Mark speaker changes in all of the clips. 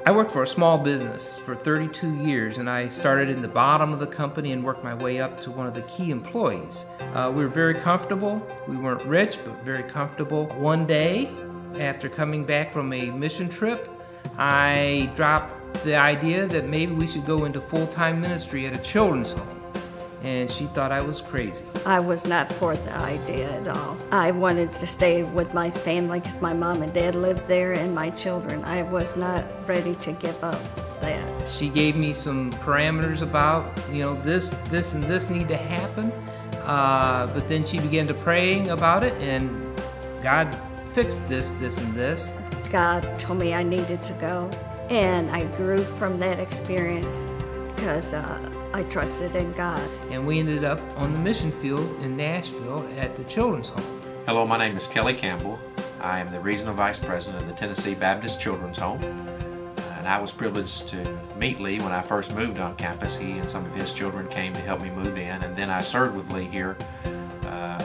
Speaker 1: I worked for a small business for 32 years, and I started in the bottom of the company and worked my way up to one of the key employees. We were very comfortable. We weren't rich, but very comfortable. One day, after coming back from a mission trip, I dropped the idea that maybe we should go into full-time ministry at a children's home. And she thought I was crazy.
Speaker 2: I was not for the idea at all. I wanted to stay with my family because my mom and dad lived there and my children. I was not ready to give up that.
Speaker 1: She gave me some parameters about, this, and this need to happen. But then she began to praying about it, and God fixed this, and this.
Speaker 2: God told me I needed to go, and I grew from that experience because I trusted in God.
Speaker 1: And we ended up on the mission field in Nashville at the children's home.
Speaker 3: Hello, my name is Kelly Campbell. I am the Regional Vice President of the Tennessee Baptist Children's Home. And I was privileged to meet Lee when I first moved on campus. He and some of his children came to help me move in, and then I served with Lee here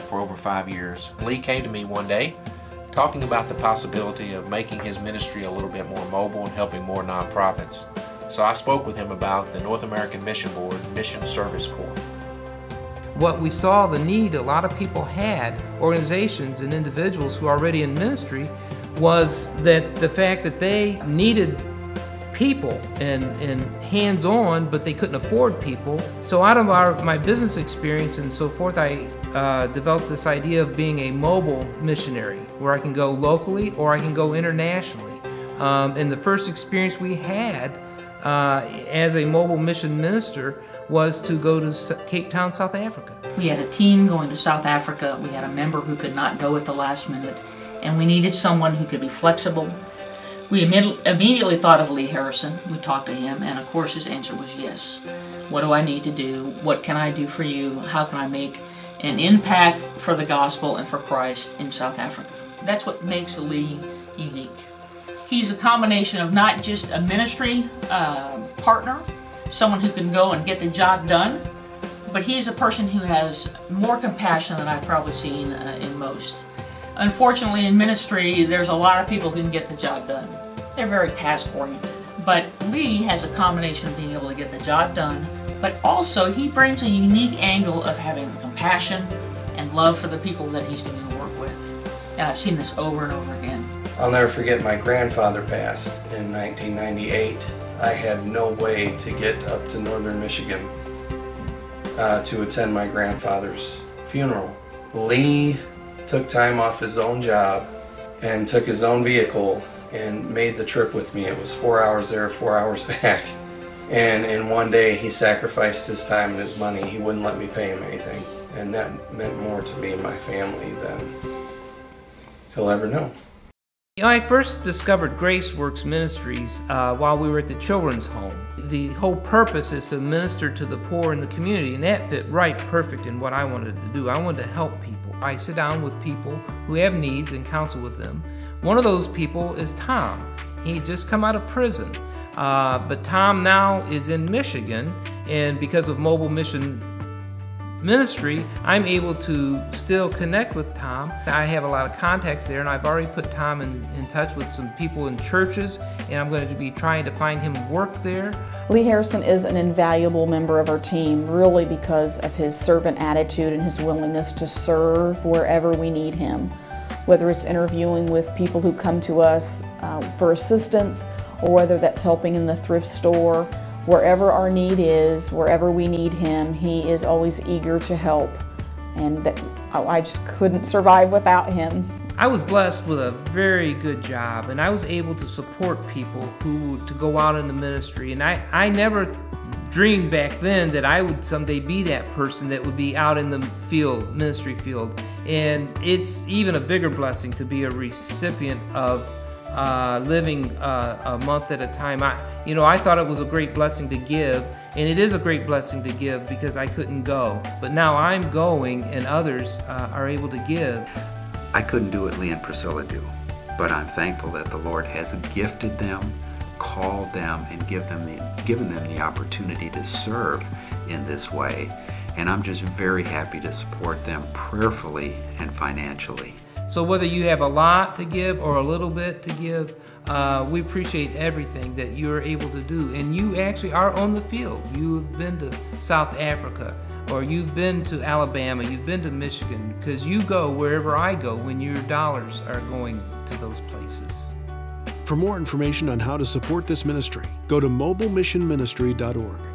Speaker 3: for over 5 years. Lee came to me one day talking about the possibility of making his ministry a little bit more mobile and helping more nonprofits. So I spoke with him about the North American Mission Board Mission Service Corps.
Speaker 1: What we saw the need a lot of people had, organizations and individuals who are already in ministry, was that the fact that they needed people and hands-on, but they couldn't afford people. So out of my business experience and so forth, I developed this idea of being a mobile missionary, where I can go locally or I can go internationally. And the first experience we had as a mobile mission minister was to go to Cape Town, South Africa.
Speaker 4: We had a team going to South Africa. We had a member who could not go at the last minute, and we needed someone who could be flexible. We immediately thought of Lee Harrison. We talked to him, and of course his answer was yes. What do I need to do? What can I do for you? How can I make an impact for the gospel and for Christ in South Africa? That's what makes Lee unique. He's a combination of not just a ministry partner, someone who can go and get the job done, but he's a person who has more compassion than I've probably seen in most. Unfortunately, in ministry, there's a lot of people who can get the job done. They're very task-oriented. But Lee has a combination of being able to get the job done, but also he brings a unique angle of having compassion and love for the people that he's doing the work with. And I've seen this over and over again.
Speaker 5: I'll never forget my grandfather passed in 1998. I had no way to get up to northern Michigan to attend my grandfather's funeral. Lee took time off his own job and took his own vehicle and made the trip with me. It was 4 hours there, 4 hours back. And in one day he sacrificed his time and his money. He wouldn't let me pay him anything. And that meant more to me and my family than he'll ever know.
Speaker 1: I first discovered Grace Works Ministries while we were at the children's home. The whole purpose is to minister to the poor in the community, and that fit right perfect in what I wanted to do. I wanted to help people. I sit down with people who have needs and counsel with them. One of those people is Tom. He had just come out of prison, but Tom now is in Michigan, and because of Mobile Mission Ministry, I'm able to still connect with Tom. I have a lot of contacts there, and I've already put Tom in touch with some people in churches, and I'm going to be trying to find him work there.
Speaker 6: Lee Harrison is an invaluable member of our team, really because of his servant attitude and his willingness to serve wherever we need him. Whether it's interviewing with people who come to us for assistance, or whether that's helping in the thrift store. Wherever our need is, wherever we need him, he is always eager to help. And I just couldn't survive without him.
Speaker 1: I was blessed with a very good job, and I was able to support people to go out in the ministry. And I never dreamed back then that I would someday be that person that would be out in the field, ministry field. And it's even a bigger blessing to be a recipient of living a month at a time. I thought it was a great blessing to give, and it is a great blessing to give because I couldn't go. But now I'm going, and others are able to give.
Speaker 7: I couldn't do what Lee and Priscilla do, but I'm thankful that the Lord has gifted them, called them, and given them the opportunity to serve in this way. And I'm just very happy to support them prayerfully and financially.
Speaker 1: So whether you have a lot to give or a little bit to give, We appreciate everything that you're able to do. And you actually are on the field. You've been to South Africa, or you've been to Alabama, you've been to Michigan, because you go wherever I go when your dollars are going to those places.
Speaker 8: For more information on how to support this ministry, go to mobilemissionministry.org.